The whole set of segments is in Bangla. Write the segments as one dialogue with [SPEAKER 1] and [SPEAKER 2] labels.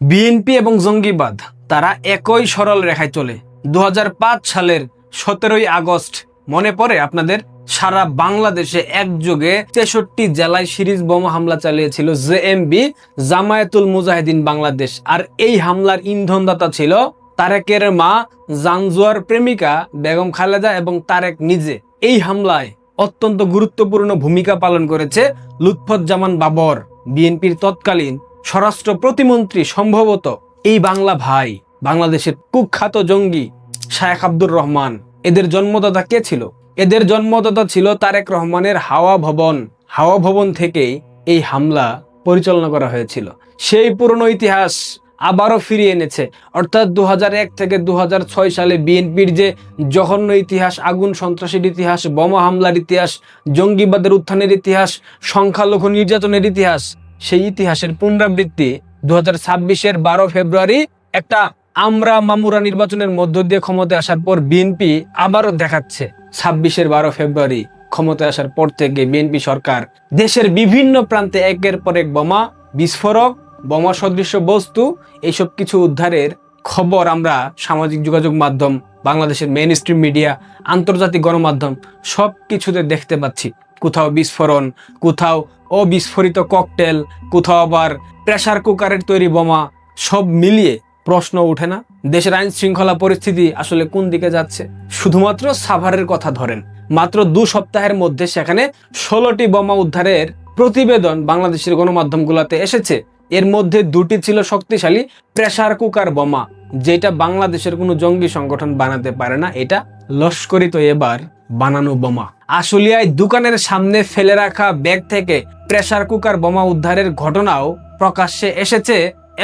[SPEAKER 1] বিএনপি এবং জঙ্গিবাদ তারা একই সরল রেখায় চলে। 2005 সালের 17ই আগস্ট মনে পড়ে আপনাদের? সারা বাংলাদেশে একযোগে 63 জেলায় সিরিজ বোমা হামলা চালিয়েছিল জেএমবি, জামায়াতুল মুজাহিদিন বাংলাদেশ। আর এই হামলার ইন্ধনদাতা ছিল তারেকের মা, জানজুয়ার প্রেমিকা বেগম খালেদা এবং তারেক নিজে। এই হামলায় অত্যন্ত গুরুত্বপূর্ণ ভূমিকা পালন করেছে লুৎফুজ্জামান বাবর, বিএনপির তৎকালীন স্বরাষ্ট্র প্রতিমন্ত্রী। সম্ভবত এই বাংলা ভাই, বাংলাদেশের কুখ্যাত জঙ্গি শায়েখ আব্দুর রহমান, এদের জন্মদাতা কে ছিল? এদের জন্মদাতা ছিল তারেক রহমানের হাওয়া ভবন। হাওয়া ভবন থেকেই এই হামলা পরিচালনা করা হয়েছিল। সেই পুরনো ইতিহাস আবারও ফিরিয়ে এনেছে। অর্থাৎ 2001 থেকে 2006 সালে বিএনপির যে জঘন্য ইতিহাস, আগুন সন্ত্রাসের ইতিহাস, বোমা হামলার ইতিহাস, জঙ্গিবাদের উত্থানের ইতিহাস, সংখ্যালঘু নির্যাতনের ইতিহাস, সেই ইতিহাসের পুনরাবৃত্তি 2026-এর 12 ফেব্রুয়ারি একটা আমরা মামুরা নির্বাচনের মধ্য দিয়ে ক্ষমতায় আসার পর বিএনপি আবারও দেখাচ্ছে। 26-এর 12 ফেব্রুয়ারি ক্ষমতায় আসার পর থেকে বিএনপি সরকার দেশের বিভিন্ন প্রান্তে একের পর এক বোমা বিস্ফোরক, বোমা সদৃশ্য বস্তু, এইসব কিছু উদ্ধারের খবর আমরা সামাজিক যোগাযোগ মাধ্যম, বাংলাদেশের মেইন স্ট্রিম মিডিয়া, আন্তর্জাতিক গণমাধ্যম সব কিছুতে দেখতে পাচ্ছি। কোথাও বিস্ফোরণ, কোথাও অবিস্ফোরিত ককটেল, কোথাও আবার প্রেসার কুকারের তৈরি বোমা। সব মিলিয়ে প্রশ্ন ওঠে না, দেশের আইন শৃঙ্খলা পরিস্থিতি আসলে কোন দিকে যাচ্ছে? শুধুমাত্র সাভারের কথা ধরেন, মাত্র 2 সপ্তাহের মধ্যে সেখানে 16টি বোমা উদ্ধারের প্রতিবেদন বাংলাদেশের গণমাধ্যমগুলোতে এসেছে। এর মধ্যে 2টি ছিল শক্তিশালী প্রেসার কুকার বোমা, যেটা বাংলাদেশের কোনো জঙ্গি সংগঠন বানাতে পারে না। এটা লস্করি তৈয়বার বানানো বোমা। আশুলিয়ায় দোকানের সামনে ফেলে রাখা ব্যাগ থেকে প্রেসার কুকার বোমা উদ্ধারের ঘটনাও প্রকাশ্যে এসেছে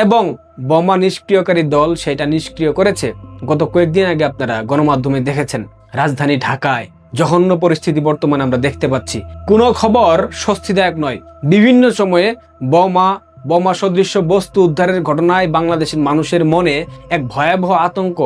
[SPEAKER 1] এবং বোমা নিষ্ক্রিয়কারী দল সেটা নিষ্ক্রিয় করেছে। গত কয়েকদিন আগে আপনারা গণমাধ্যমে দেখেছেন রাজধানী ঢাকায় জঘন্য পরিস্থিতি বর্তমানে আমরা দেখতে পাচ্ছি। কোনো খবর স্বস্তিদায়ক নয়। বিভিন্ন সময়ে বোমা সদৃশ্য বস্তু উদ্ধারের ঘটনায় বাংলাদেশের মানুষের মনে এক ভয়াবহ আতঙ্ক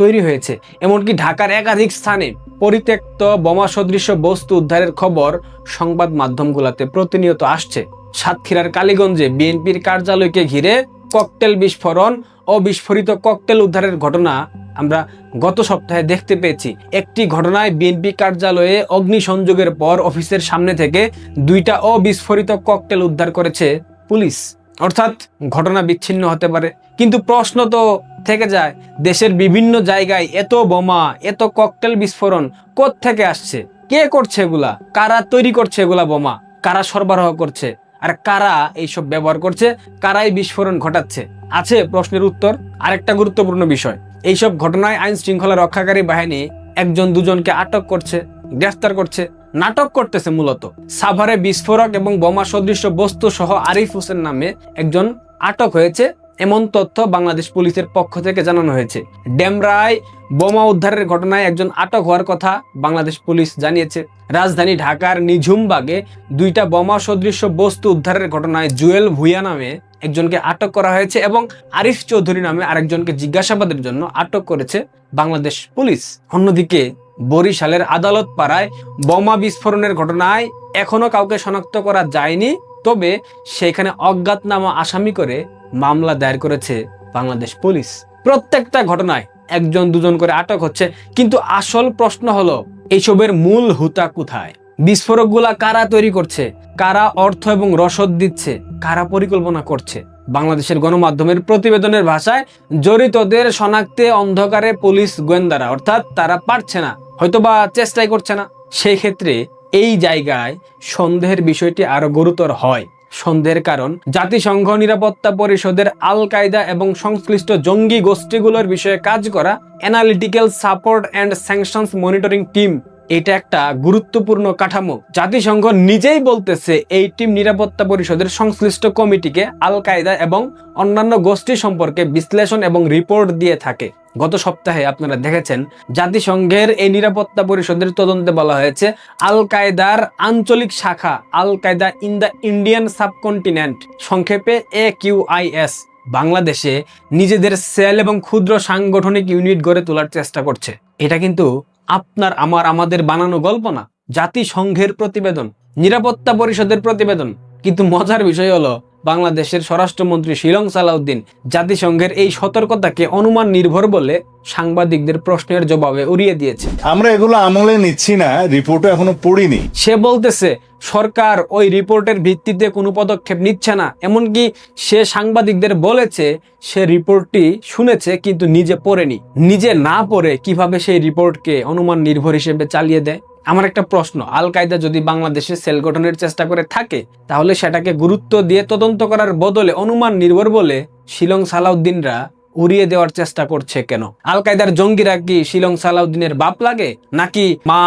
[SPEAKER 1] তৈরি হয়েছে। এমনকি ঢাকার একাধিক স্থানে পরিত্যক্ত বোমা সদৃশ্য বস্তু উদ্ধারের খবর সংবাদ মাধ্যমগুলোতে প্রতিনিয়ত আসছে। সাতক্ষীরার কালীগঞ্জে বিএনপির কার্যালয়কে ঘিরে ককটেল বিস্ফোরণ ও বিস্ফোরিত ককটেল উদ্ধারের ঘটনা আমরা গত সপ্তাহে দেখতে পেয়েছি। একটি ঘটনায় বিএনপি কার্যালয়ে অগ্নিসংযোগের পর অফিসের সামনে থেকে 2টা অবিস্ফোরিত ককটেল উদ্ধার করেছে পুলিশ। অর্থাৎ ঘটনা বিচ্ছিন্ন হতে পারে, কিন্তু প্রশ্ন তো থেকে যায়, দেশের বিভিন্ন জায়গায় এত বোমা, এত ককটেল বিস্ফোরণ কোত্থেকে আসছে? কে করছে এগুলা? কারা তৈরি করছে এগুলা বোমা? কারা সরবরাহ করছে? আর কারা এইসব ব্যবহার করছে? কারাই বিস্ফোরণ ঘটাচ্ছে? আছে প্রশ্নের উত্তর। আরেকটা গুরুত্বপূর্ণ বিষয়, এইসব ঘটনায় আইন শৃঙ্খলা রক্ষাকারী বাহিনী 1-2জনকে আটক করছে, গ্রেফতার করছে, নাটক করতেছে। মূলত সাভারে বিস্ফোরক এবং বোমা সদৃশ্য বস্তু সহ আরিফ হোসেন নামে একজন আটক হয়েছে, এমন তথ্য বাংলাদেশ পুলিশের পক্ষ থেকে জানানো হয়েছে। ডেমরায় বোমা উদ্ধারের ঘটনায় একজন আটক হওয়ার কথা বাংলাদেশ পুলিশ জানিয়েছে। রাজধানী ঢাকার নিঝুমবাগে 2টা বোমা সদৃশ্য বস্তু উদ্ধারের ঘটনায় জুয়েল ভুইয়া নামে একজনকে আটক করা হয়েছে এবং আরিফ চৌধুরী নামে আরেকজনকে জিজ্ঞাসাবাদের জন্য আটক করেছে বাংলাদেশ পুলিশ। অন্যদিকে বরিশালের আদালত পাড়ায় বোমা বিস্ফোরণের ঘটনায় এখনো কাউকে শনাক্ত করা যায়নি, তবে সেখানে অজ্ঞাতনামা আসামি করে মামলা দায়ের করেছে বাংলাদেশ পুলিশ। প্রত্যেকটা ঘটনায় 1-2জন করে আটক হচ্ছে, কিন্তু আসল প্রশ্ন হলো এইসবের মূল হুতা কোথায়? বিস্ফোরকগুলা কারা তৈরি করছে? কারা অর্থ এবং রসদ দিচ্ছে? কারা পরিকল্পনা করছে? বাংলাদেশের গণমাধ্যমের প্রতিবেদনের ভাষায় জড়িতদের শনাক্তে অন্ধকারে পুলিশ গোয়েন্দারা, অর্থাৎ তারা পারছে না, হয়তোবা চেষ্টাই করছে না। সেই ক্ষেত্রে এই জায়গায় সন্দেহের বিষয়টি আরো গুরুতর হয়। সন্দেহের কারণ, জাতিসংঘ নিরাপত্তা পরিষদের আল কায়দা এবং সংশ্লিষ্ট জঙ্গি গোষ্ঠীগুলোর বিষয়ে কাজ করা analytical support and sanctions monitoring team, এটা একটা গুরুত্বপূর্ণ কাঠামো। জাতিসংঘ নিজেই বলতেছে এই টিম নিরাপত্তা পরিষদের সংশ্লিষ্ট কমিটিকে আল কায়দা এবং অন্যান্য গোষ্ঠী সম্পর্কে বিশ্লেষণ এবং রিপোর্ট দিয়ে থাকে। গত সপ্তাহে আপনারা দেখেছেন জাতিসংঘের এই নিরাপত্তা পরিষদের তদন্তে বলা হয়েছে আল কায়দার আঞ্চলিক শাখা Al Qaeda in the Indian subcontinent, সংক্ষেপে AQIS, বাংলাদেশে নিজেদের সেল এবং ক্ষুদ্র সাংগঠনিক ইউনিট গড়ে তোলার চেষ্টা করছে। এটা কিন্তু আমাদের বানানো গল্প না, জাতিসংঘের প্রতিবেদন, নিরাপত্তা পরিষদের প্রতিবেদন। কিন্তু মজার বিষয় হলো বাংলাদেশের স্বরাষ্ট্রমন্ত্রী শিলং সালাউদ্দিন জাতিসংঘের এই সতর্কতাকে অনুমান নির্ভর বলে সাংবাদিকদের প্রশ্নের জবাবে উড়িয়ে দিয়েছে।
[SPEAKER 2] আমরা এগুলো আমলে নিচ্ছি না, রিপোর্টও এখনো পড়িনি।
[SPEAKER 1] সে বলতেছে সরকার ওই রিপোর্টের ভিত্তিতে কোনো পদক্ষেপ নিচ্ছে না, এমনকি সে সাংবাদিকদের বলেছে সে রিপোর্টটি শুনেছে কিন্তু নিজে পড়েনি। নিজে না পড়ে কিভাবে সেই রিপোর্টকে অনুমান নির্ভর হিসেবে চালিয়ে দেয়? আমার একটা প্রশ্ন, আল কায়দা যদি বাংলাদেশে সেল গঠনের চেষ্টা করে থাকে তাহলে সেটাকে গুরুত্ব দিয়ে তদন্ত করার বদলে অনুমান নির্ভর বলে শিলং সালাউদ্দিনরা উড়িয়ে দেওয়ার চেষ্টা করছে কেন? আল কায়দার জঙ্গিরা কি শিলং সালাউদ্দিনের বাপ লাগে, নাকি মা,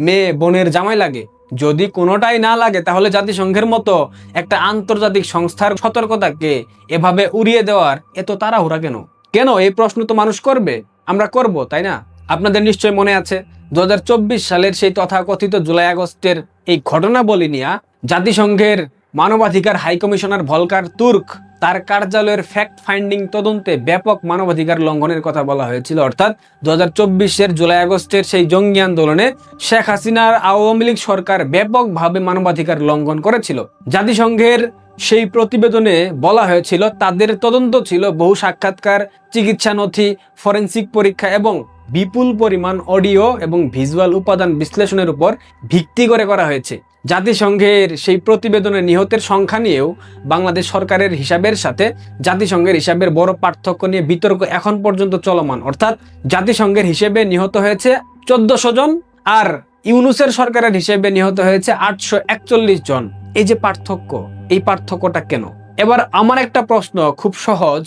[SPEAKER 1] মেয়ে, বোনের জামাই লাগে? যদি কোনোটাই না লাগে তাহলে জাতিসংঘের মতো একটা আন্তর্জাতিক সংস্থার সতর্কতাকে এভাবে উড়িয়ে দেওয়ার এত তাড়াহুড়া কেন? কেন এই প্রশ্ন তো মানুষ করবে, আমরা করব, তাই না? আপনাদের নিশ্চয় মনে আছে 2024 সালের সেই তথাকথিত জুলাই আগস্টের এই ঘটনাবলী নিয়ে জাতিসংঘের মানবাধিকার হাই কমিশনার ভলকার তুর্ক তার কার্যালয়ের ফ্যাক্ট ফাইন্ডিং তদন্তে ব্যাপক মানবাধিকার লঙ্ঘনের কথা বলা হয়েছিল। অর্থাৎ 2024-এর জুলাই আগস্টের সেই জঙ্গি আন্দোলনে শেখ হাসিনার আওয়ামী লীগ সরকার ব্যাপকভাবে মানবাধিকার লঙ্ঘন করেছিল। জাতিসংঘের সেই প্রতিবেদনে বলা হয়েছিল তাদের তদন্ত ছিল বহু সাক্ষাৎকার, চিকিৎসা নথি, ফরেনসিক পরীক্ষা এবং বিপুল পরিমাণ অডিও এবং ভিজুয়াল উপাদান বিশ্লেষণের উপর ভিত্তি করে করা হয়েছে। জাতিসংঘের সেই প্রতিবেদনে নিহতের সংখ্যা নিয়েও বাংলাদেশ সরকারের হিসাবের সাথে জাতিসংঘের হিসাবের বড় পার্থক্য নিয়ে বিতর্ক এখন পর্যন্ত চলমান। অর্থাৎ জাতিসংঘের হিসেবে নিহত হয়েছে 1400 জন আর ইউনুসের সরকারের হিসেবে নিহত হয়েছে 841 জন। এই যে পার্থক্য, এই পার্থক্যটা কেন? এবার আমার একটা প্রশ্ন খুব সহজ,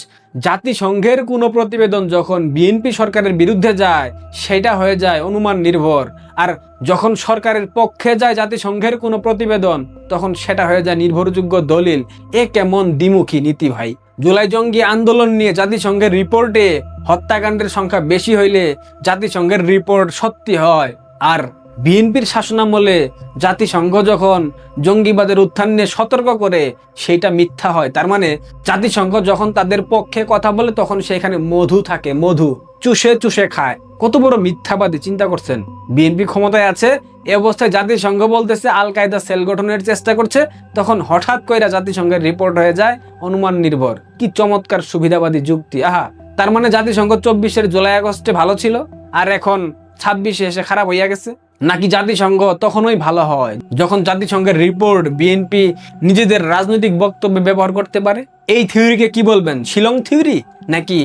[SPEAKER 1] জাতিসংঘের কোনো প্রতিবেদন যখন বিএনপি সরকারের বিরুদ্ধে যায় সেটা হয়ে যায় অনুমান নির্ভর, আর যখন সরকারের পক্ষে যায় জাতিসংঘের কোনো প্রতিবেদন তখন সেটা হয়ে যায় নির্ভরযোগ্য দলিল। এ কেমন দ্বিমুখী নীতি ভাই? জুলাই জঙ্গি আন্দোলন নিয়ে জাতিসংঘের রিপোর্টে হত্যাকাণ্ডের সংখ্যা বেশি হইলে জাতিসংঘের রিপোর্ট সত্যি হয়, আর বিএনপির শাসনামলে জাতিসংঘ যখন জঙ্গিবাদের উত্থান নিয়ে সতর্ক করে সেইটা মিথ্যা হয়। তার মানে জাতিসংঘ যখন তাদের পক্ষে কথা বলে তখন সেখানে মধু থাকে, মধু চুষে চুষে খায়। কত বড় মিথ্যাবাদী, চিন্তা করছেন? বিএনপি ক্ষমতায় আছে, এ অবস্থায় জাতিসংঘ বলতেছে আল কায়দা সেল গঠনের চেষ্টা করছে, তখন হঠাৎ কইরা জাতিসংঘের রিপোর্ট হয়ে যায় অনুমান নির্ভর। কি চমৎকার সুবিধাবাদী যুক্তি! আহা, তার মানে জাতিসংঘ 24-এর জুলাই আগস্টে ভালো ছিল আর এখন 26-এ এসে খারাপ হইয়া গেছে? নাকি জাতিসংঘ তখনই ভালো হয় যখন জাতিসংঘের রিপোর্ট বিএনপি নিজেদের রাজনৈতিক বক্তব্যে ব্যবহার করতে পারে? এই থিওরিকে কি বলবেন, শিলং থিওরি নাকি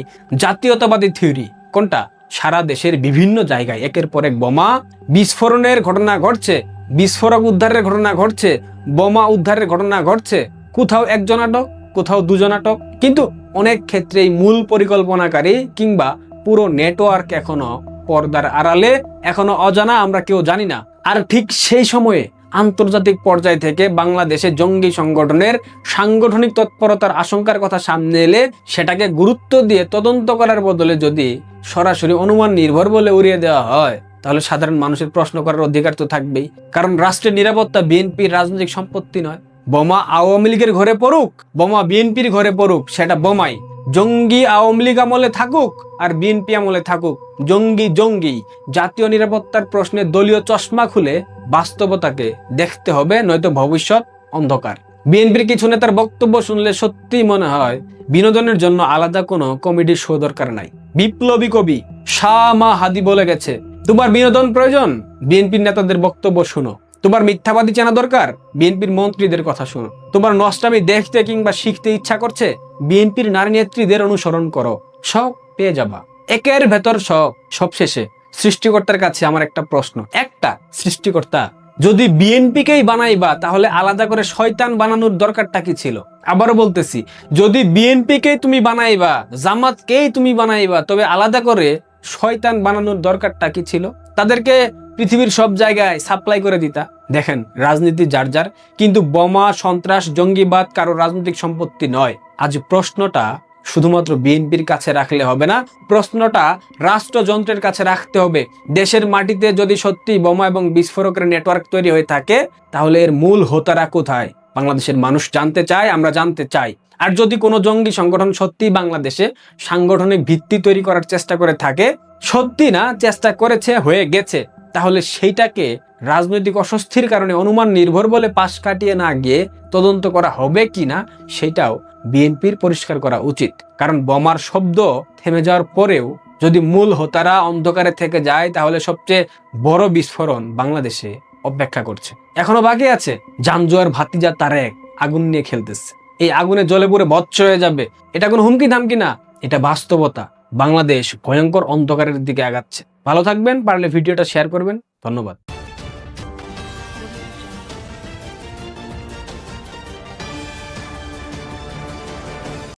[SPEAKER 1] জাতীয়তাবাদী থিওরি? কোনটা? সারা দেশের বিভিন্ন জায়গায় একের পর এক বোমা বিস্ফোরণের ঘটনা ঘটছে, বিস্ফোরক উদ্ধারের ঘটনা ঘটছে, বোমা উদ্ধারের ঘটনা ঘটছে। কোথাও একজন আটক, কোথাও দুজন আটক, কিন্তু অনেক ক্ষেত্রেই মূল পরিকল্পনাকারী কিংবা পুরো নেটওয়ার্ক এখনো পর্দার আড়ালে, এখনো অজানা, আমরা কেউ জানি না। আর ঠিক সেই সময়ে আন্তর্জাতিক পর্যায় থেকে বাংলাদেশে জঙ্গি সংগঠনের সাংগঠনিক তৎপরতার আশঙ্কার কথা সামনে এলে সেটাকে গুরুত্ব দিয়ে তদন্ত করার বদলে যদি সরাসরি অনুমান নির্ভর বলে উড়িয়ে দেওয়া হয় তাহলে সাধারণ মানুষের প্রশ্ন করার অধিকার তো থাকবেই। কারণ রাষ্ট্রের নিরাপত্তা বিএনপির রাজনৈতিক সম্পত্তি নয়। বোমা আওয়ামী লীগের ঘরে পড়ুক, বোমা বিএনপির ঘরে পড়ুক, সেটা বোমাই। জঙ্গি আওয়ামী লীগ আমলে থাকুক আর বিএনপি আমলে থাকুক, জঙ্গি জঙ্গি। জাতীয় নিরাপত্তার প্রশ্নে দলীয় চশমা খুলে বাস্তবতাকে দেখতে হবে, নয়তো ভবিষ্যৎ অন্ধকার। বিএনপির কিছু নেতার বক্তব্য শুনলে সত্যি মনে হয় বিনোদনের জন্য আলাদা কোনো কমেডি শো দরকার নাই। বিপ্লবী কবি শাহ মা হাদি বলে গেছে, তোমার বিনোদন প্রয়োজন, বিএনপির নেতাদের বক্তব্য শুনো। তোমার মিথ্যাবাদী চেনা দরকার, বিএনপির মন্ত্রীদের কথা শুনো। তোমার নষ্টামি দেখতে কিংবা শিখতে ইচ্ছা করছে, বিএনপির নারী নেত্রীদের অনুসরণ করো, সব পেয়ে যাবা। একের ভেতর সব। সবশেষে সৃষ্টিকর্তার কাছে আমার একটা প্রশ্ন, একটা সৃষ্টিকর্তা যদি বিএনপিকেই বানাইবা তাহলে আলাদা করে শয়তান বানানোর দরকারটা কি ছিল? আবারও বলতেছি, যদি বিএনপিকেই তুমি বানাইবা, জামাতকেই তুমি বানাইবা, তবে আলাদা করে শয়তান বানানোর দরকারটা কি ছিল? তাদেরকে পৃথিবীর সব জায়গায় সাপ্লাই করে দিতা। দেখেন, রাজনীতি যার যার, কিন্তু বোমা, সন্ত্রাস, জঙ্গিবাদ কারো রাজনৈতিক সম্পত্তি নয়। আজ প্রশ্নটা শুধুমাত্র বিএনপির কাছে রাখলে হবে না, প্রশ্নটা রাষ্ট্রযন্ত্রের কাছে রাখতে হবে। দেশের মাটিতে যদি সত্যি বোমা এবং বিস্ফোরকের নেটওয়ার্ক তৈরি হয়ে থাকে তাহলে এর মূল হোতারা কোথায়? বাংলাদেশের মানুষ জানতে চায়, আমরা জানতে চাই। আর যদি কোনো জঙ্গি সংগঠন সত্যি বাংলাদেশে সাংগঠনিক ভিত্তি তৈরি করার চেষ্টা করে থাকে, সত্যি না চেষ্টা করেছে, হয়ে গেছে, তাহলে সেইটাকে রাজনৈতিক অস্বস্তির কারণে অনুমান নির্ভর বলে পাশ কাটিয়ে না গিয়ে তদন্ত করা হবে কিনা সেটাও বিএনপির পরিষ্কার করা উচিত। কারণ বোমার শব্দ থেমে যাওয়ার পরেও যদি মূল হোতারা অন্ধকারে থেকে যায় তাহলে সবচেয়ে বড় বিস্ফোরণ বাংলাদেশে অপেক্ষা করছে। এখনো বাকি আছে। জামজোয়ার ভাতিজা তারেক আগুন নিয়ে খেলতেছে, এই আগুনে জ্বলে পুড়ে ভস্ম হয়ে যাবে। এটা কোনো হুমকি ধামকি না, এটা বাস্তবতা। বাংলাদেশ ভয়ঙ্কর অন্ধকারের দিকে আগাচ্ছে। ভালো থাকবেন, পারলে ভিডিওটা শেয়ার করবেন। ধন্যবাদ।